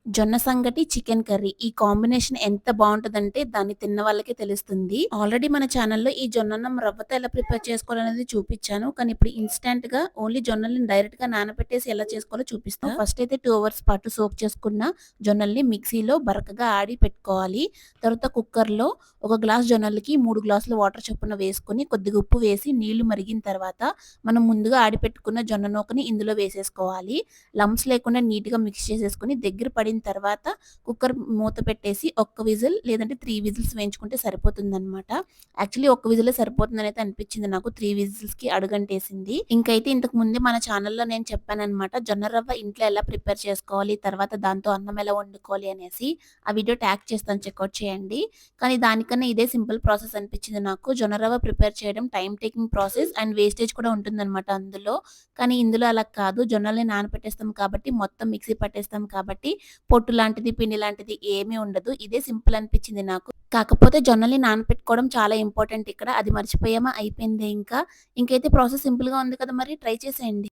జొన్న సంగటి, chicken curry ఈ కాంబినేషన్ ఎంత బావుంటదంటే దాన్ని తిన్న వాళ్ళకే తెలుస్తుంది. ఆల్రెడీ మన ఛానెల్‌లో ఈ జొన్నన్నం రవ్వతో ఎలా ప్రిపేర్ చేసుకోవాలనేది చూపిచ్చాను. కానీ ఇప్పుడు ఇన్‌స్టాంట్‌గా ఓన్లీ జొన్నల్ని డైరెక్ట్‌గా నానబెట్టేసి ఎలా చేసుకోవాలో చూపిస్తా. ఫస్ట్ అయితే 2 అవర్స్ పాటు సోక్ చేసుకున్న జొన్నల్ని మిక్సీలో బరకగా ఆడి పెట్టుకోవాలి. తర్వాత కుక్కర్‌లో ఒక గ్లాస్ జొన్నలకి 3 గ్లాసుల వాటర్ చొప్పున వేసుకొని కొద్దిగా ఉప్పు వేసి నీళ్లు మరిగిన తర్వాత మనం ముందుగా ఆడి పెట్టుకున్న జొన్న నూకని ఇందులో వేసేసుకోవాలి. లంప్స్ లేకుండా నీట్‌గా మిక్స్ చేసేసుకొని దగ్గర పడిన తర్వాత కుక్కర్ మూత పెట్టేసి ఒక్క విజిల్ లేదంటే 3 విజిల్స్ వేయించుకుంటే సరిపోతుందనమాట. యాక్చువల్లీ ఒక్క విజిలే సరిపోతుందనైతే అనిపించింది నాకు. 3 విజిల్స్‌కి అడుగంటేసింది. ఇంకైతే ఇంతకు ముందే మన ఛానెల్‌లో నేను చెప్పాననమాట. జొన్న రవ్వ ఇంట్లో ఎలా ప్రిపేర్ చేసుకోవాలి, తర్వాత దాంతో అన్నం ఎలా వండుకోవాలి అనేసి. ఆ వీడియో ట్యాగ్ చేస్తాను చెక్‌ఔట్ చేయండి. కానీ దానికన్నా ఇదే సింపుల్ ప్రాసెస్ అనిపించింది నాకు. జొన్న రవ్వ ప్రిపేర్ చేయడం time taking process and wastage కూడా ఉంటుందనమాట అందులో. కానీ ఇందులో అలా కాదు. జొన్నల్ని నానబెట్టేస్తాం కాబట్టి మొత్తం మిక్సీ పట్టేస్తాం కాబట్టి పొట్టు లాంటిది, పిండి లాంటిది ఏమీ ఉండదు. ఇదే సింపుల్ అనిపించింది నాకు. కాకపోతే జొన్నల్ని నానపెట్టుకోవడం చాలా ఇంపార్టెంట్ ఇక్కడ. అది మర్చిపోయామా అయిపోయిందే ఇంకా. ఇంకైతే ప్రాసెస్ సింపుల్‌గా ఉంది కదా! మరి ట్రై చేసేయండి.